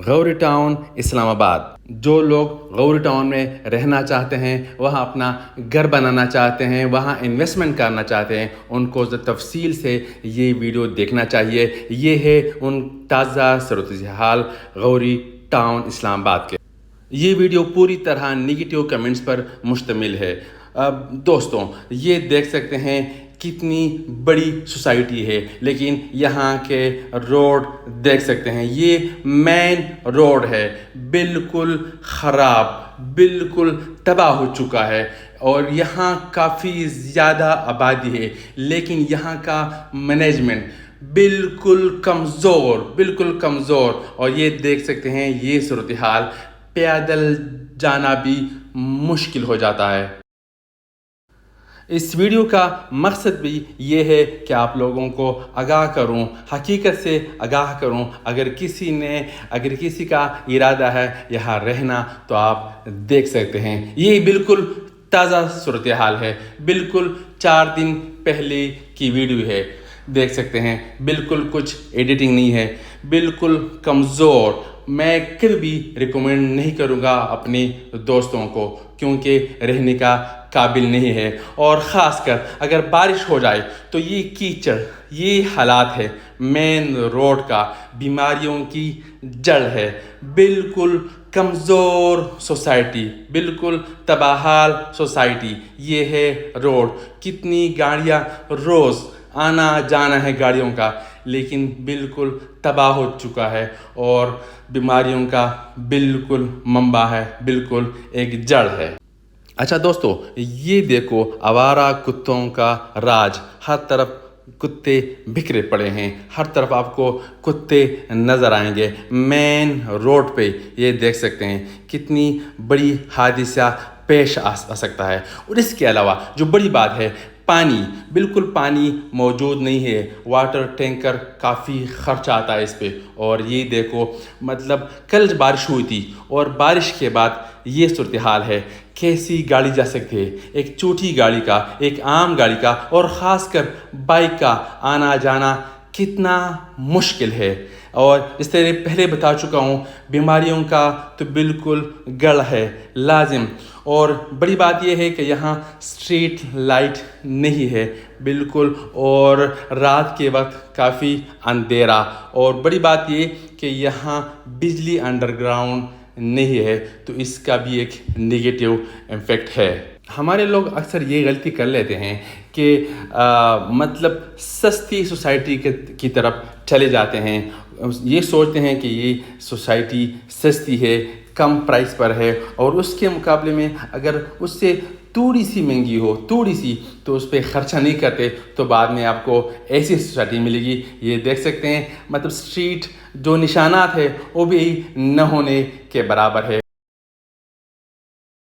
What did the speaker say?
Ghori town اسلام آباد. جو لوگ غوری ٹاؤن میں رہنا چاہتے ہیں، وہاں اپنا گھر بنانا چاہتے ہیں، وہاں انویسٹمنٹ کرنا چاہتے ہیں، ان کو تفصیل سے یہ ویڈیو دیکھنا چاہیے. یہ ہے ان تازہ صورتحال غوری ٹاؤن اسلام آباد کے. یہ ویڈیو پوری طرح نگیٹیو کمنٹس پر مشتمل ہے. دوستوں، یہ دیکھ سکتے ہیں کتنی بڑی سوسائٹی ہے، لیکن یہاں کے روڈ دیکھ سکتے ہیں. یہ مین روڈ ہے، بالکل خراب، بالکل تباہ ہو چکا ہے. اور یہاں کافی زیادہ آبادی ہے، لیکن یہاں کا مینجمنٹ بالکل کمزور. اور یہ دیکھ سکتے ہیں یہ صورتحال، پیدل جانا بھی مشکل ہو جاتا ہے. اس ویڈیو کا مقصد بھی یہ ہے کہ آپ لوگوں کو آگاہ کروں، حقیقت سے آگاہ کروں. اگر کسی کا ارادہ ہے یہاں رہنا تو آپ دیکھ سکتے ہیں. یہ بالکل تازہ صورتحال ہے، بالکل 4 دن پہلے کی ویڈیو ہے. دیکھ سکتے ہیں بالکل کچھ ایڈیٹنگ نہیں ہے، بالکل کمزور. میں کبھی بھی ریکمینڈ نہیں کروں گا اپنے دوستوں کو، کیونکہ رہنے کا قابل نہیں ہے. اور خاص کر اگر بارش ہو جائے تو یہ کیچڑ، یہ حالات ہے مین روڈ کا، بیماریوں کی جڑ ہے. بالکل کمزور سوسائٹی، بالکل تباہال سوسائٹی. یہ ہے روڈ. کتنی گاڑیاں روز آنا جانا ہے گاڑیوں کا، لیکن بالکل تباہ ہو چکا ہے. اور بیماریوں کا بالکل منبع ہے، بالکل ایک جڑ ہے. اچھا دوستو، یہ دیکھو آوارہ کتوں کا راج. ہر طرف کتے بکھرے پڑے ہیں، ہر طرف آپ کو کتے نظر آئیں گے مین روڈ پہ. یہ دیکھ سکتے ہیں کتنی بڑی حادثہ پیش آ سکتا ہے. اور اس کے علاوہ جو بڑی بات ہے، پانی، بالکل پانی موجود نہیں ہے. واٹر ٹینکر کافی خرچ آتا ہے اس پہ. اور یہ دیکھو مطلب کل بارش ہوئی تھی اور بارش کے بعد یہ صورتحال ہے. کیسی گاڑی جا سکتی ہے؟ ایک چھوٹی گاڑی کا، ایک عام گاڑی کا، اور خاص کر بائک کا آنا جانا کتنا مشکل ہے. اور اس طرح پہلے بتا چکا ہوں، بیماریوں کا تو بالکل گڑھ ہے لازم. اور بڑی بات یہ ہے کہ یہاں اسٹریٹ لائٹ نہیں ہے بالکل، اور رات کے وقت کافی اندھیرا. اور بڑی بات یہ کہ یہاں بجلی انڈر گراؤنڈ نہیں ہے، تو اس کا بھی ایک نگیٹیو امپیکٹ ہے. ہمارے لوگ اکثر یہ غلطی کر لیتے ہیں کہ مطلب سستی سوسائٹی کی طرف چلے جاتے ہیں. یہ سوچتے ہیں کہ یہ سوسائٹی سستی ہے، کم پرائس پر ہے، اور اس کے مقابلے میں اگر اس سے تھوڑی سی مہنگی ہو، تھوڑی سی، تو اس پہ خرچہ نہیں کرتے تو بعد میں آپ کو ایسی سوسائٹی ملے گی. یہ دیکھ سکتے ہیں مطلب اسٹریٹ جو نشانات ہے وہ بھی نہ ہونے کے برابر ہے.